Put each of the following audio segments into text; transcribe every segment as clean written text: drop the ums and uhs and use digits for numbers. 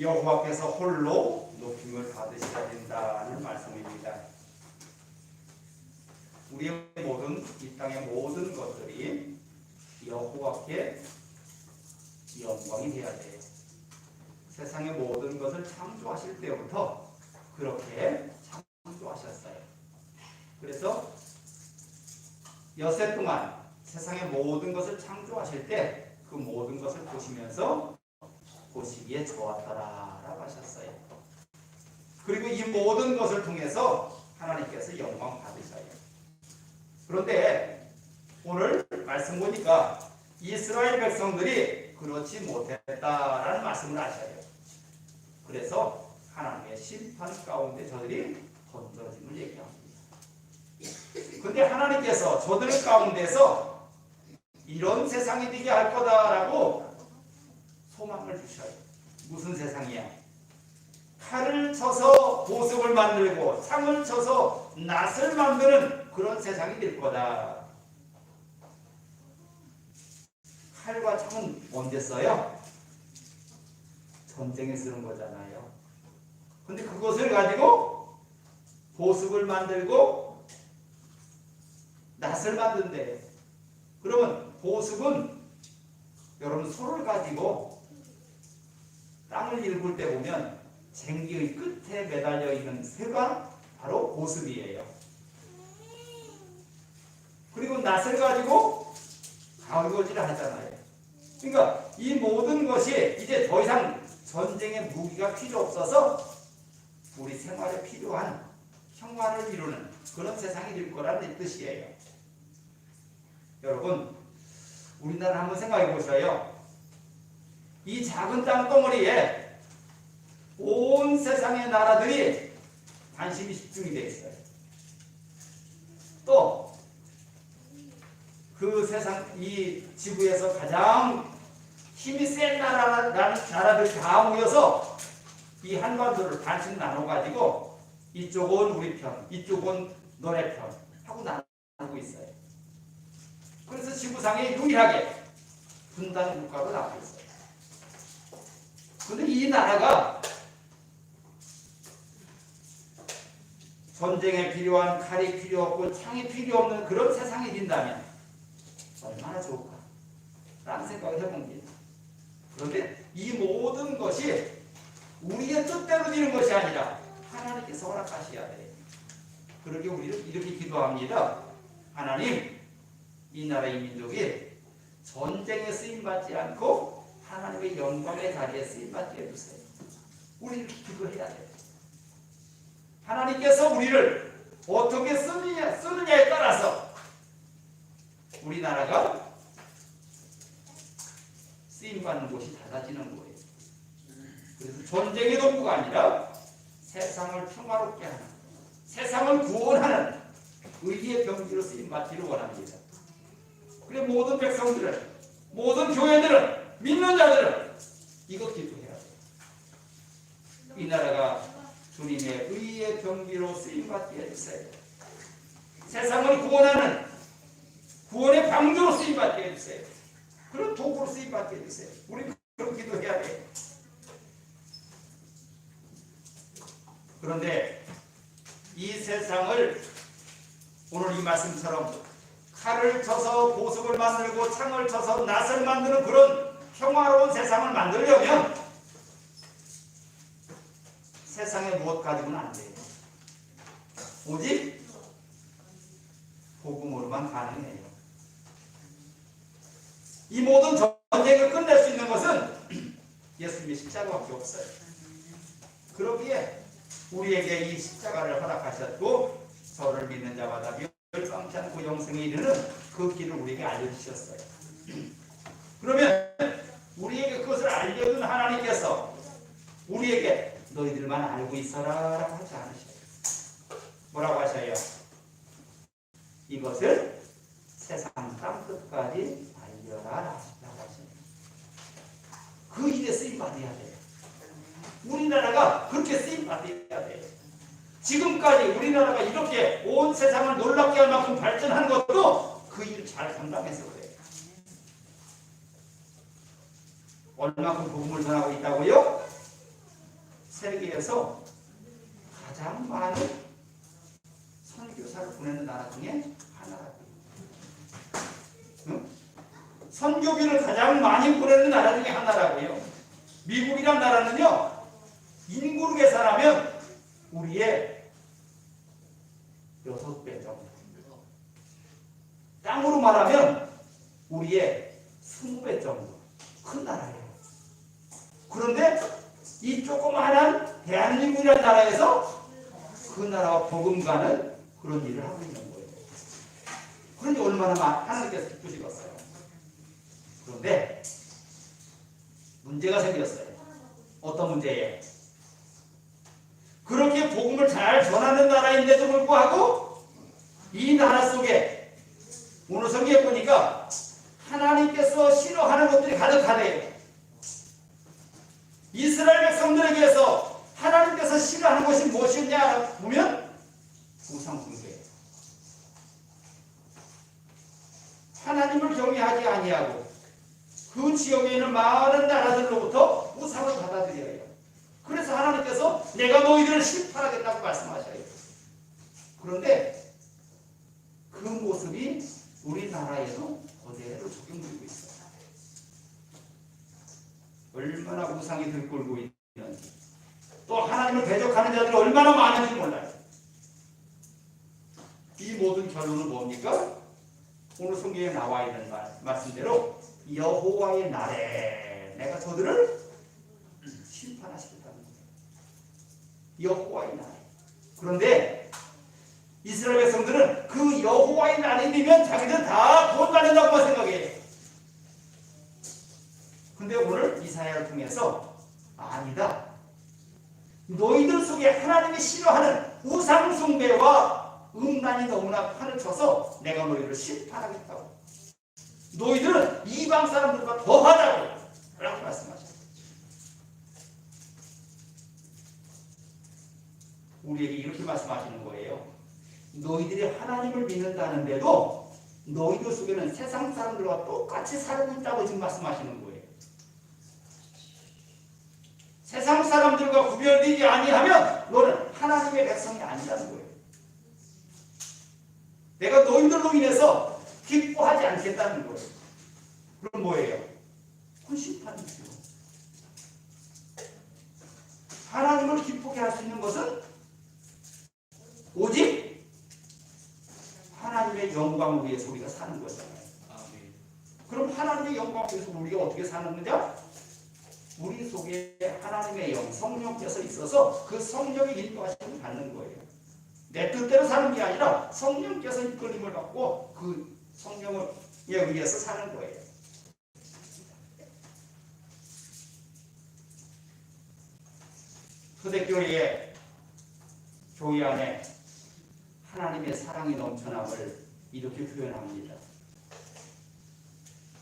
여호와께서 홀로 높임을 받으셔야 된다는 말씀입니다. 우리의 모든 이 땅의 모든 것들이 여호와께 영광이 되어야 돼요. 세상의 모든 것을 창조하실 때부터 그렇게 창조하셨어요. 그래서 여세 동안 세상의 모든 것을 창조하실 때 그 모든 것을 보시면서 보시기에 좋았더라라고 하셨어요. 그리고 이 모든 것을 통해서 하나님께서 영광 받으셔요. 그런데 오늘 말씀 보니까 이스라엘 백성들이 그렇지 못했다라는 말씀을 하셔요. 그래서 하나님의 심판 가운데 저들이 던져짐을 얘기합니다. 그런데 하나님께서 저들 가운데서 이런 세상이 되게 할 거다라고 소망을 주셔요. 무슨 세상이야? 칼을 쳐서 보석을 만들고 창을 쳐서 낫을 만드는 그런 세상이 될 거다. 칼과 창은 언제 써요? 전쟁에 쓰는 거잖아요. 근데 그것을 가지고 보석을 만들고 낫을 만든대. 그러면 보석은 여러분 소를 가지고 땅을 일굴 때 보면 쟁기의 끝에 매달려 있는 새가 바로 보석이에요. 그리고 낫을 가지고 가위거지를 하잖아요. 그러니까 이 모든 것이 이제 더 이상 전쟁의 무기가 필요 없어서 우리 생활에 필요한 평화를 이루는 그런 세상이 될 거라는 뜻이에요. 여러분, 우리나라 한번 생각해 보셔요. 이 작은 땅덩어리에 온 세상의 나라들이 관심이 집중이 되어 있어요. 또 그 세상 이 지구에서 가장 힘이 센 나라들 다 모여서 이 한반도를 반씩 나눠가지고 이쪽은 우리 편, 이쪽은 너네 편 하고 나누고 있어요. 그래서 지구상에 유일하게 분단 국가로 남아 있어요. 그런데 이 나라가 전쟁에 필요한 칼이 필요 없고 창이 필요 없는 그런 세상이 된다면 얼마나 좋을까? 라는 생각을 해봅니다. 그런데 이 모든 것이 우리의 뜻대로 되는 것이 아니라 하나님께서 허락하셔야 돼요. 그러게 우리는 이렇게 기도합니다. 하나님, 이 나라의 민족이 전쟁에 쓰임받지 않고 하나님의 영광의 자리에 쓰임받게 해주세요. 우리 이렇게 기도해야 돼요. 하나님께서 우리를 어떻게 쓰느냐에 따라서 우리나라가 쓰임받는 곳이 달라지는 거예요. 그래서 전쟁의 도구가 아니라 세상을 평화롭게 하는, 세상을 구원하는 의리의 병기로 쓰임받기를 원합니다. 그래 모든 백성들은, 모든 교회들은, 믿는 자들은 이것 기도해야 돼요. 이 나라가 주님의 의의 병기로 쓰임받게 해주세요. 세상을 구원하는 구원의 방주로 쓰임받게 해주세요. 그런 도구로 쓰임받게 해주세요. 우리 그런 기도해야 돼요. 그런데 이 세상을 오늘 이 말씀처럼 칼을 쳐서 보석을 만들고 창을 쳐서 낫을 만드는 그런 평화로운 세상을 만들려면 세상에 무엇 가지고는 안 돼요. 오직 복음으로만 가능해요. 이 모든 전쟁을 끝낼 수 있는 것은 예수님의 십자가밖에 없어요. 그러기에 우리에게 이 십자가를 허락하셨고 저를 믿는 자마다 멸망치 않고 영생에 이르는 그 길을 우리에게 알려주셨어요. 그러면 우리에게 그것을 알려준 하나님께서 우리에게 너희들만 알고 있어라 라고 하지 않으셔요. 뭐라고 하셔요? 이것을 세상 땅끝까지 알려라 라고 하셔요. 그 일에 쓰임받아야 돼요. 우리나라가 그렇게 쓰임받아야 돼요. 지금까지 우리나라가 이렇게 온 세상을 놀랍게 할 만큼 발전한 것도 그 일을 잘 감당해서 그래요. 얼마큼 복음을 전하고 있다고요? 세계에서 가장 많은 선교사를 보내는 나라 중에 하나라고요. 응? 선교비를 가장 많이 보내는 나라 중에 하나라고요. 미국이란 나라는요, 인구로 계산하면 우리의 6배 정도. 땅으로 말하면 우리의 20배 정도 큰 나라예요. 그런데 이 조그마한 대한민국이라는 나라에서 그 나라와 복음가는 그런 일을 하고 있는 거예요. 그런데 얼마나 하나님께서 기쁘시겠어요. 그런데 문제가 생겼어요. 어떤 문제예요? 그렇게 복음을 잘 전하는 나라인데도 불구하고 이 나라 속에 오늘 성경에 보니까 하나님께서 싫어하는 것들이 가득하대요. 이스라엘 백성들에게서 하나님께서 싫어하는 것이 무엇이냐 보면 우상숭배예요. 하나님을 경외하지 아니하고 그 지역에 있는 많은 나라들로부터 우상을 받아들여요. 그래서 하나님께서 내가 너희들을 심판하겠다고 말씀하셔요. 그런데 그 모습이 우리나라에도 그대로 적용되고 있어요. 얼마나 우상이 들끓고 있는지, 또 하나님을 대적하는 자들이 얼마나 많은지 몰라요. 이 모든 결론은 뭡니까? 오늘 성경에 나와 있는 말씀대로 여호와의 날에 내가 저들을 심판하시겠다는 거예요. 여호와의 날에. 그런데 이스라엘 백성들은 그 여호와의 날이 되면 자기들 다 구원받는다고만 생각해요. 근데 오늘 이사야를 통해서 아니다. 너희들 속에 하나님이 싫어하는 우상 숭배와 음란이 너무나 판을 쳐서 내가 너희를 심판하겠다고. 너희들은 이방 사람들과 더하다고 라고 말씀하셨어요. 우리에게 이렇게 말씀하시는 거예요. 너희들이 하나님을 믿는다는데도 너희들 속에는 세상 사람들과 똑같이 살고 있다고 지금 말씀하시는 거예요. 세상 사람들과 구별되지 아니하면 너는 하나님의 백성이 아니라는 거예요. 내가 너희들로 인해서 기뻐하지 않겠다는 거예요. 그럼 뭐예요? 그건 심판이죠. 하나님을 기쁘게 할 수 있는 것은 오직 하나님의 영광을 위해서 우리가 사는 거잖아요. 그럼 하나님의 영광을 위해서 우리가 어떻게 사느냐? 우리 속에 하나님의 영, 성령께서 있어서 그 성령의 인도하심을 받는 거예요. 내 뜻대로 사는 게 아니라 성령께서 이끌림을 받고 그 성령에 의해서 사는 거예요. 초대교회의 교회 안에 하나님의 사랑이 넘쳐남을 이렇게 표현합니다.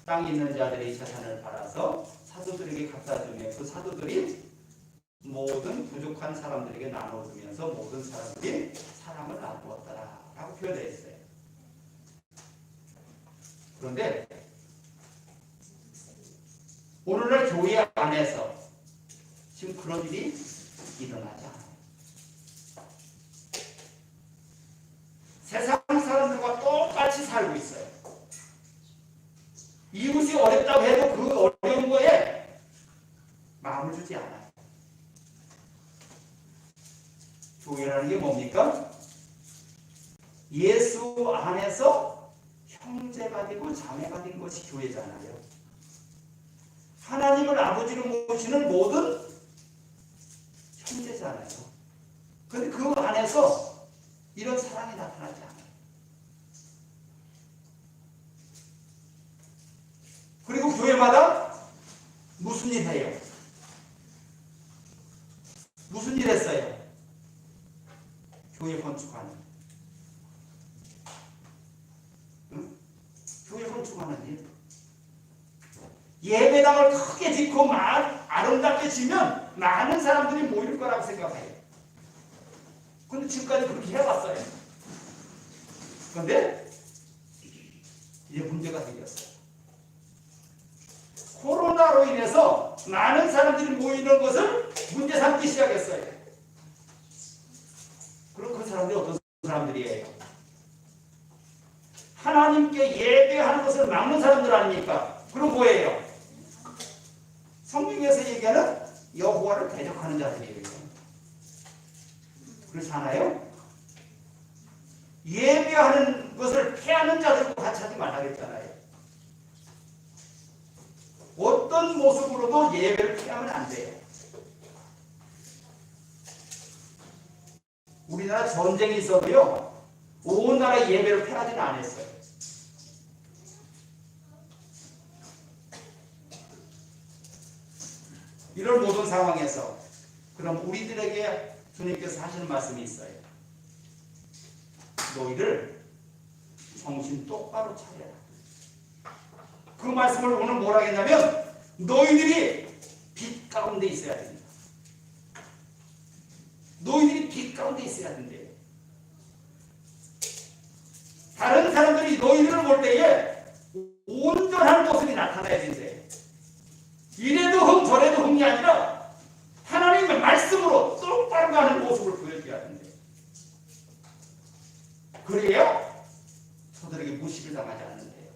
땅에 있는 자들이 재산을 팔아서 사도들에게 갖다 주며 그 사도들이 모든 부족한 사람들에게 나눠주면서 모든 사람들이 사랑을 나누었더라 라고 표현되어 있어요. 그런데 오늘날 교회 안에서 지금 그런 일이 일어나지 않아요. 세상 사람들과 똑같이 살고 있어요. 이웃이 어렵다고 해도 그 어려운 거에 마음을 주지 않아요. 교회라는 게 뭡니까? 예수 안에서 형제가 되고 자매가 된 것이 교회잖아요. 하나님을 아버지로 모시는 모든 형제잖아요. 그런데 그 안에서 이런 사랑이 나타나지 않아요. 그리고 교회마다 무슨 일 해요? 무슨 일 했어요? 교회 건축하는. 응? 교회 건축하는 일. 예배당을 크게 짓고 아름답게 지면 많은 사람들이 모일 거라고 생각해요. 근데 지금까지 그렇게 해왔어요. 그런데 이제 문제가 생겼어요. 코로나로 인해서 많은 사람들이 모이는 것을 문제 삼기 시작했어요. 그럼 그 사람들이 어떤 사람들이에요? 하나님께 예배하는 것을 막는 사람들 아닙니까? 그럼 뭐예요? 성경에서 얘기하는 여호와를 대적하는 자들이에요. 그렇지 않아요? 예배하는 것을 피하는 자들과 같이 하지 말라고 했잖아요. 어떤 모습으로도 예배를 피하면 안 돼요. 우리나라 전쟁이 있어도요, 온 나라 예배를 피하지는 않았어요. 이런 모든 상황에서 그럼 우리들에게 주님께서 하시는 말씀이 있어요. 너희를 정신 똑바로 차려라. 그 말씀을 오늘 뭐라 했냐면 너희들이 빛 가운데 있어야 됩니다. 너희들이 빛 가운데 있어야 된대요. 다른 사람들이 너희들을 볼 때에 온전한 모습이 나타나야 된대요. 이래도 흥 저래도 흥이 아니라 하나님의 말씀으로 똑바로 가는 모습을 보여줘야 된대요. 그래야 저들에게 무시를 당하지 않는데요.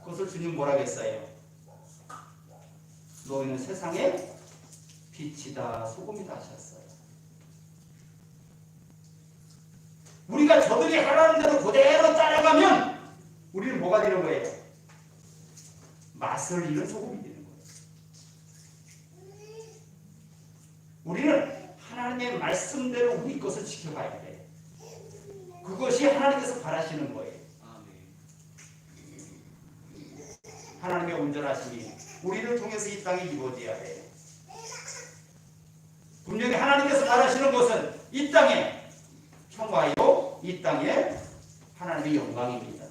그것을 주님 뭐라고 했어요? 너희는 세상의 빛이다 소금이다 하셨어요. 우리가 저들이 하라는 대로 그대로 따라가면 우리는 뭐가 되는 거예요? 맛을 잃은 소금이 되는 거예요. 우리는 하나님의 말씀대로 우리 것을 지켜가야 돼요. 그것이 하나님께서 바라시는 거예요. 하나님의 온전하심이 우리를 통해서 이 땅에 이루어져야 돼요. 분명히 하나님께서 바라시는 것은 이 땅에 평화요, 이 땅에 하나님의 영광입니다.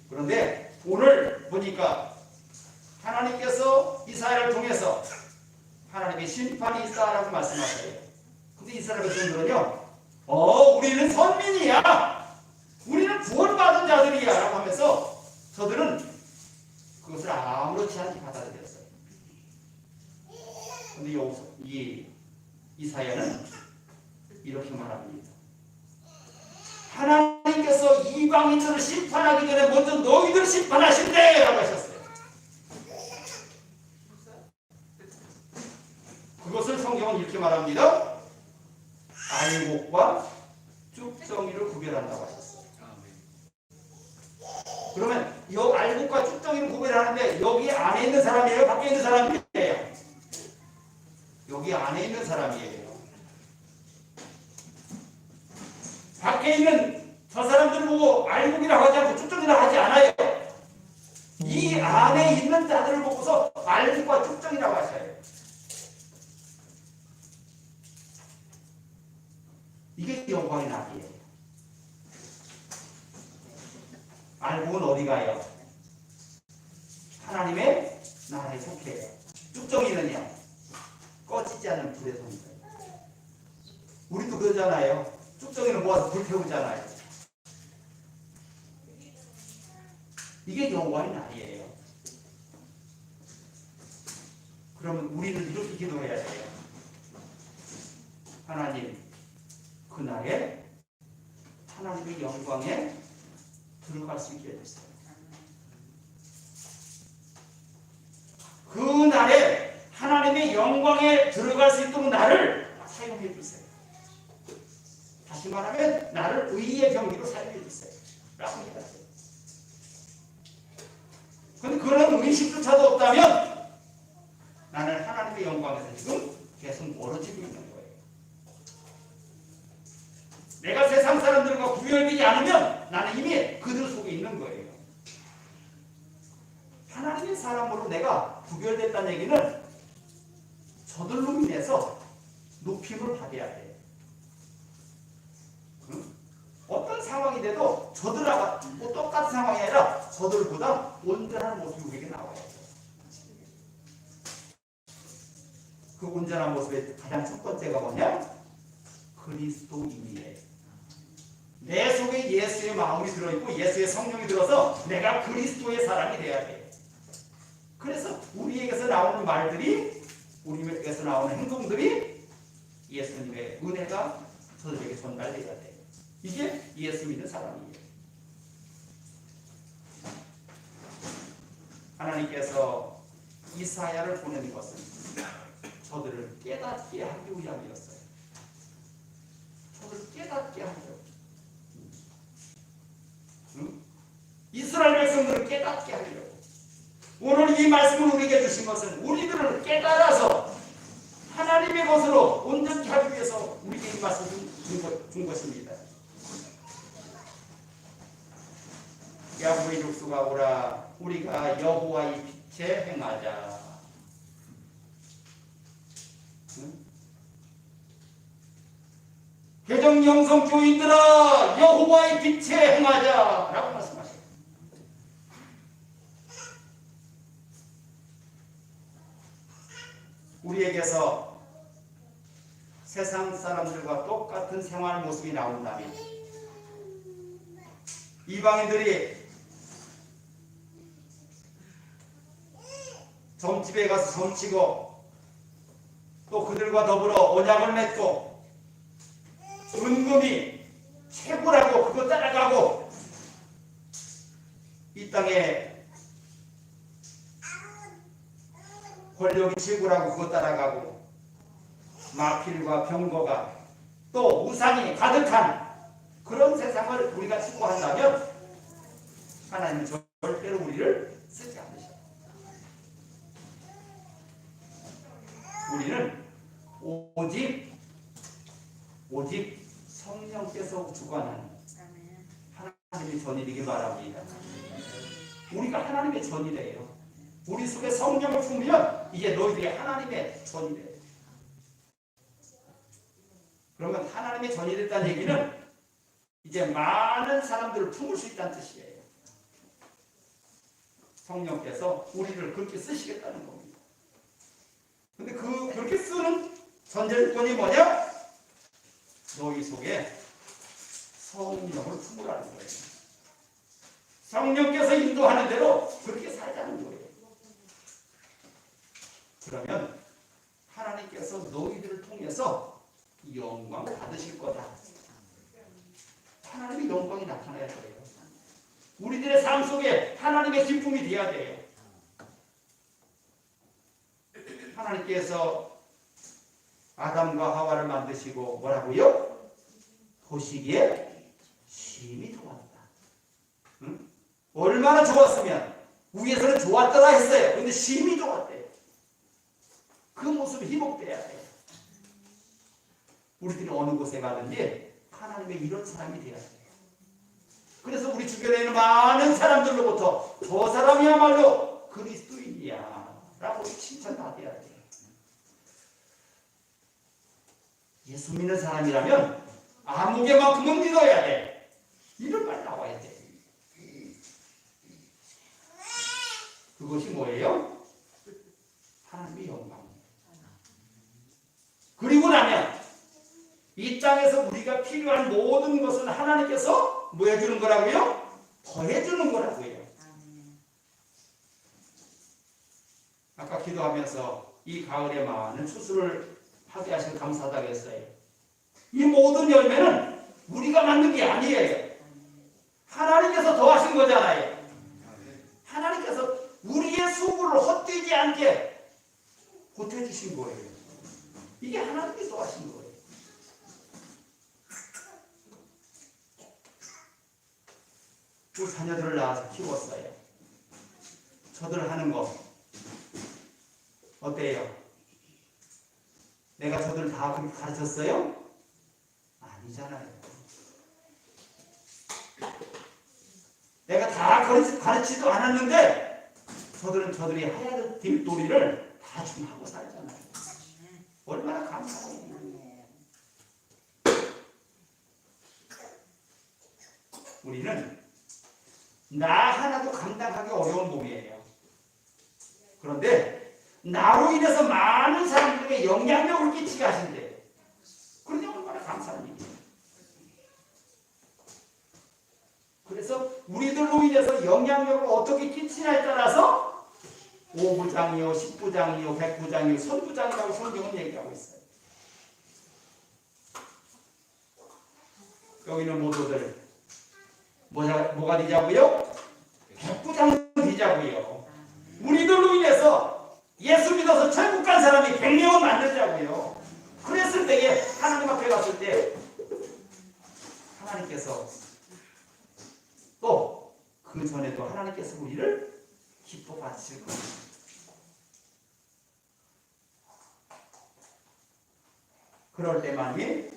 그런데 오늘 보니까 하나님께서 이스라엘을 통해서 하나님의 심판이 있다라고 말씀하세요. 근데 이스라엘 백성들은요, 우리는 선민이야, 우리는 구원받은 자들이야 라고 하면서 저들은 그것을 아무렇지 않게 받아들였어요. 근데 여기서 이사야는 이렇게 말합니다. 하나님께서 이방인들을 심판하기 전에 먼저 너희들을 심판하신대 라고 하셨어요. 그것을 성경은 이렇게 말합니다. 알곡과 쭉정이를 구별한다고 하셨어요. 그러면 이 알곡과 쭉정이를 구별하는데 여기 안에 있는 사람이에요? 밖에 있는 사람이에요? 여기 안에 있는 사람이에요. 밖에 있는 저 사람들 보고 알곡이라고 하지 않고 쭉정이라고 하지 않아요. 이 안에 있는 자들을 보고서 알곡과 쭉정이라고 하셔요. 이게 영광의 낙이에요. 알곡은 어디 가요? 하나님의 나라에 속해요. 쭉정이는요, 꺼지지 않는 불의 손이에요. 우리도 그러잖아요. 쭉정이는 모아서 불 태우잖아요. 이게 영광의 날이에요. 그러면 우리는 이렇게 기도해야 돼요. 하나님, 그날에 하나님의 영광에 들어갈 수 있게 해주세요. 그날에 하나님의 영광에 들어갈 수 있도록 나를 사용해 주세요. 다시 말하면 나를 의의 병기로 사용해 주세요. 라고 얘기하세요. 그런데 그런 의식조차도 없다면 나는 하나님의 영광에서 지금 계속 멀어지고 있는 거예요. 내가 세상 사람들과 구별되지 않으면 나는 이미 그들 속에 있는 거예요. 하나님의 사람으로 내가 구별됐다는 얘기는 저들로 인해서 높임을 받아야 돼요. 어떤 상황이 돼도 저들하고 똑같은 상황이 아니라 저들보다 온전한 모습이 우리에게 나와야 돼요. 그 온전한 모습의 가장 첫 번째가 뭐냐? 그리스도인이에요. 내 속에 예수의 마음이 들어있고 예수의 성령이 들어서 내가 그리스도의 사람이 돼야 돼요. 그래서 우리에게서 나오는 말들이 우리에게서 나오는 행동들이 예수님의 은혜가 저들에게 전달되어야 돼요. 이게 예수 믿는 사람이에요. 하나님께서 이사야를 보내는 것은 저들을 깨닫게 하기 위함이었어요. 저들을 깨닫게 하려고. 이스라엘 백성들을 깨닫게 하려고. 오늘 이 말씀을 우리에게 주신 것은 우리들을 깨달아서 하나님의 것으로 온전히 하기 위해서 우리에게 이 말씀을 준 것입니다. 야곱의 족속아 오라 우리가 여호와의 빛에 행하자. 개정 영성 교인들아 여호와의 빛에 행하자 라고 말씀하셨어요. 우리에게서 세상 사람들과 똑같은 생활 모습이 나온다면 이방인들이 점집에 가서 점치고 또 그들과 더불어 언약을 맺고 은금이 최고라고 그거 따라가고 이 땅에 권력이 최고라고 그거 따라가고 마필과 병거가 또 우상이 가득한 그런 세상을 우리가 추구한다면 하나님은 절대로 우리를 쓰지 않으셔요. 우리는 오직 성령께서 주관하는 하나님의 전일이기 바랍니다. 우리가 하나님의 전이래요. 우리 속에 성령을 품으면 이제 너희들이 하나님의 전이래요. 그러면 하나님의 전이 됐다는 얘기는 이제 많은 사람들을 품을 수 있다는 뜻이에요. 성령께서 우리를 그렇게 쓰시겠다는 겁니다. 근데 그렇게 쓰는 전제조건이 뭐냐? 너희 속에 성령을 품으라는 거예요. 성령께서 인도하는 대로 그렇게 살자는 거예요. 그러면 하나님께서 너희들을 통해서 영광 받으실 거다. 하나님의 영광이 나타나야 돼요. 우리들의 삶 속에 하나님의 기쁨이 되어야 돼요. 하나님께서 아담과 하와를 만드시고 뭐라고요? 보시기에 심히 좋았다. 응? 얼마나 좋았으면 위에서는 좋았더라 했어요. 근데 심히 좋았대요. 그 모습이 희복돼야 돼요. 우리들이 어느 곳에 가든지 하나님의 이런 사람이 되어야 돼요. 그래서 우리 주변에 있는 많은 사람들로부터 저 사람이야말로 그리스도인이야 라고 칭찬받아야 돼요. 예수 믿는 사람이라면 아무개만큼은 믿어야 돼. 이런 말 나와야 돼. 그것이 뭐예요? 하나님의 영광. 그리고 나면 이 땅에서 우리가 필요한 모든 것은 하나님께서 뭐 해주는 거라고요? 더해주는 거라고요. 아까 기도하면서 이 가을에 많은 추수를 하게 하시고 감사하다고 했어요. 이 모든 열매는 우리가 만든 게 아니에요. 하나님께서 더하신 거잖아요. 하나님께서 우리의 수고를 헛되지 않게 보태주신 거예요. 이게 하나님께서 더하신 거예요. 우리 자녀들을 낳아서 키웠어요. 저들 하는 거 어때요? 내가 저들 다 그렇게 가르쳤어요? 아니잖아요. 내가 다 가르치지도 않았는데 저들이 해야 될 도리를 다 지금 하고 살잖아요. 얼마나 감사해요. 우리는 나 하나도 감당하기 어려운 몸이에요. 그런데 나로 인해서 많은 사람들에게 영향력을 끼치게 하신대. 그러니 얼마나 감사한 일이에요. 그래서 우리들로 인해서 영향력을 어떻게 끼치냐에 따라서 5부장이요, 10부장이요, 100부장이요, 선부장이라고 성경은 얘기하고 있어요. 여기는 모두들 뭐가 되자고요? 100부장 되자고요. 우리들로 인해서 예수 믿어서 천국 간 사람이 100명을 만들자고요. 그랬을 때에 하나님 앞에 갔을 때 하나님께서 또 그 전에도 하나님께서 우리를 기뻐 받으실 겁니다. 그럴 때만이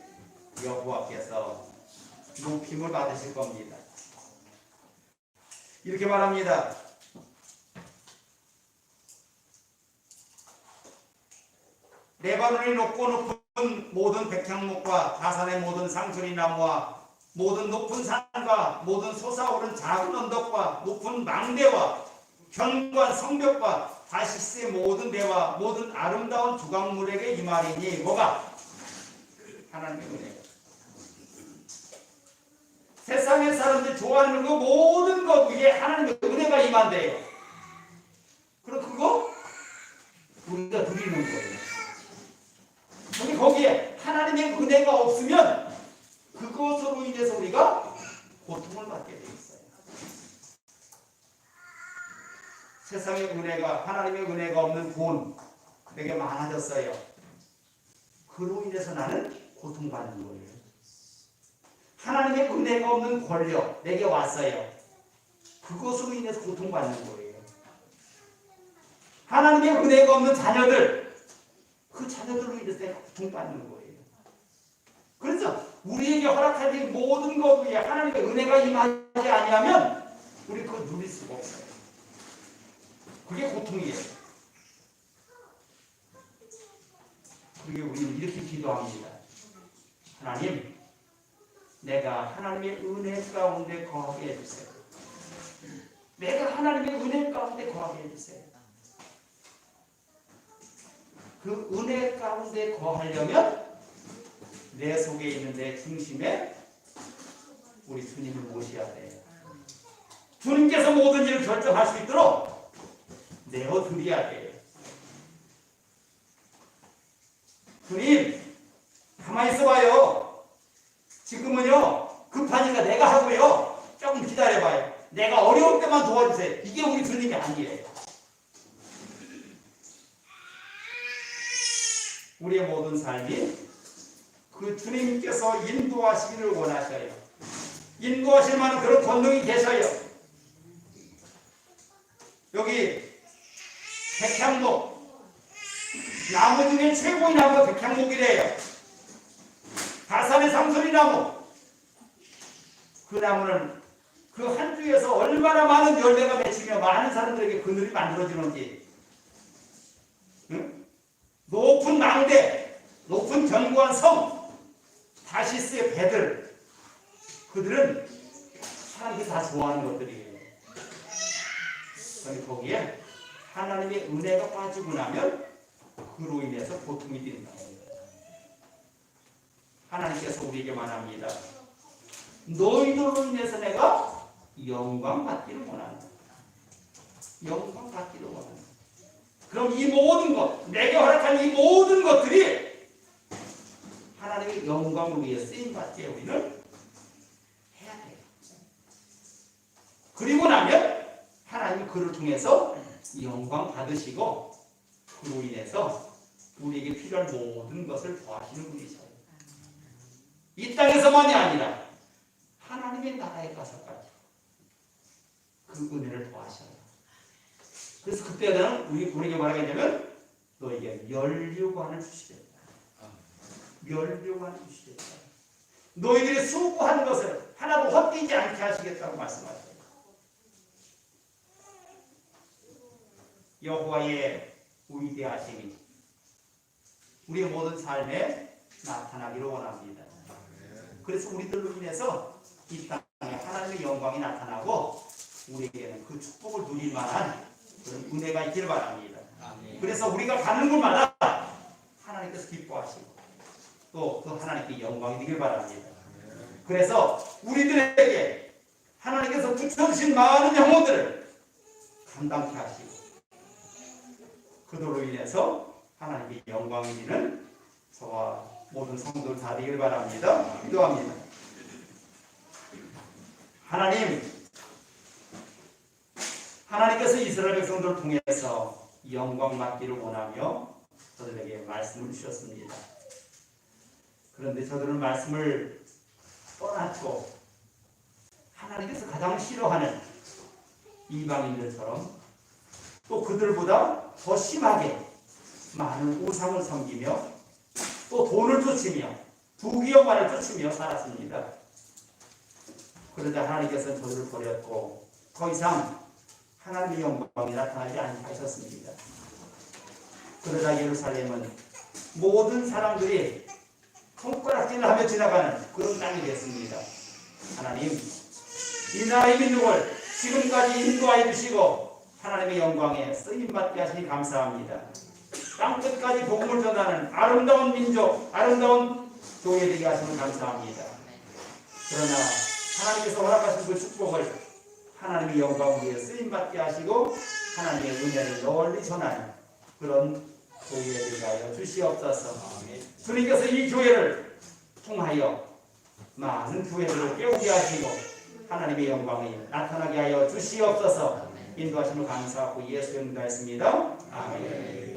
여호와께서 높임을 받으실 겁니다. 이렇게 말합니다. 레바논이 높고 높은 모든 백향목과 바산의 모든 상수리나무와 모든 높은 산과 모든 솟아오른 작은 언덕과 높은 망대와 견고한 성벽과 다시스의 모든 배와 모든 아름다운 두강물에게 임하리니 뭐가? 하나님의 은혜. 세상의 사람들이 좋아하는 그 모든 것 위에 하나님의 은혜가 임한대요. 그럼 그거 우리가 누리는 거예요. 근데 거기에 하나님의 은혜가 없으면 그것으로 인해서 우리가 고통을 받게 돼 있어요. 세상의 은혜가, 하나님의 은혜가 없는 돈 내게 많아졌어요. 그로 인해서 나는 고통받는 거예요. 하나님의 은혜가 없는 권력 내게 왔어요. 그것으로 인해서 고통받는 거예요. 하나님의 은혜가 없는 자녀들, 그 자녀들로 인해서 내가 고통받는 거예요. 그래서 우리에게 허락한 이 모든 것 위에 하나님의 은혜가 임하지 아니하면 우리 그거 누릴 수가 없어요. 그게 고통이에요. 그게 우리는 이렇게 기도합니다. 하나님, 내가 하나님의 은혜 가운데 거하게 해주세요. 내가 하나님의 은혜 가운데 거하게 해주세요. 그 은혜 가운데 거하려면 내 속에 있는 내 중심에 우리 주님을 모셔야 돼요. 주님께서 모든 일을 결정할 수 있도록 내어드려야 돼요. 주님, 가만히 있어봐요. 지금은요, 급하니까 내가 하고요. 조금 기다려봐요. 내가 어려울 때만 도와주세요. 이게 우리 주님이 아니에요. 우리의 모든 삶이 그 주님께서 인도하시기를 원하셔요. 인도하실 만한 그런 권능이 계셔요. 여기 백향목, 나무 중에 최고의 나무가 백향목이래요. 바산의 상수리나무, 그 나무는 그 한 주에서 얼마나 많은 열매가 맺히며 많은 사람들에게 그늘이 만들어지는지, 응? 높은 망대, 높은 견고한 성, 다시스의 배들, 그들은 사람들이 다 좋아하는 것들이에요. 그런데 거기에 하나님의 은혜가 빠지고 나면 그로 인해서 고통이 된다. 하나님께서 우리에게 말합니다. 너희들로 인해서 내가 영광 받기를 원한다. 영광 받기를 원한다. 그럼 이 모든 것, 내게 허락한 이 모든 것들이 하나님의 영광을 위해 쓰임받기에 우리는 해야 돼요. 그리고 나면 하나님이 그를 통해서 영광 받으시고 그로 인해서 우리에게 필요한 모든 것을 더하시는 분이셔요. 이 땅에서만이 아니라 하나님의 나라에 가서까지 그 은혜를 더하셔요. 그래서 그때는 우리에게 뭐라고 했냐면 너에게 면류관을 주시겠다. 면류관을 주시겠다. 너희들이 수고하는 것을 하나도 헛되지 않게 하시겠다고 말씀하세요. 여호와의 위대하심이 우리의 모든 삶에 나타나기를 원합니다. 그래서 우리들로 인해서 이 땅에 하나님의 영광이 나타나고 우리에게는 그 축복을 누릴 만한 그런 은혜가 있기를 바랍니다. 그래서 우리가 가는 곳마다 하나님께서 기뻐하시고 또 그 하나님께 영광이 되길 바랍니다. 그래서 우리들에게 하나님께서 붙여주신 많은 영혼들을 감당케 하시고 그들로 인해서 하나님의 영광이 있는 저와 모든 성도들 다 되길 바랍니다. 기도합니다. 하나님께서 이스라엘 백성들을 통해서 영광 받기를 원하며 저들에게 말씀을 주셨습니다. 그런데 저들은 말씀을 떠났고 하나님께서 가장 싫어하는 이방인들처럼 또 그들보다 더 심하게 많은 우상을 섬기며 또 돈을 쫓으며 부귀영화를 쫓으며 살았습니다. 그러자 하나님께서는 저들을 버렸고 더 이상 하나님의 영광이 나타나지 않으셨습니다. 그러자 예루살렘은 모든 사람들이 손가락질을 하며 지나가는 그런 땅이 됐습니다. 하나님, 이 나라의 민족을 지금까지 인도하여 주시고 하나님의 영광에 쓰임받게 하시니 감사합니다. 땅끝까지 복음을 전하는 아름다운 민족, 아름다운 교회 되게 하시면 감사합니다. 그러나 하나님께서 허락하신 그 축복을 하나님의 영광 위에 쓰임받게 하시고 하나님의 은혜를 널리 전하는 그런 교회 되게 하여 주시옵소서. 주님께서 이 교회를 통하여 많은 교회들을 깨우게 하시고 하나님의 영광이 나타나게 하여 주시옵소서. 인도하심을 감사하고 예수의 이름으로 기도하였습니다. 아멘.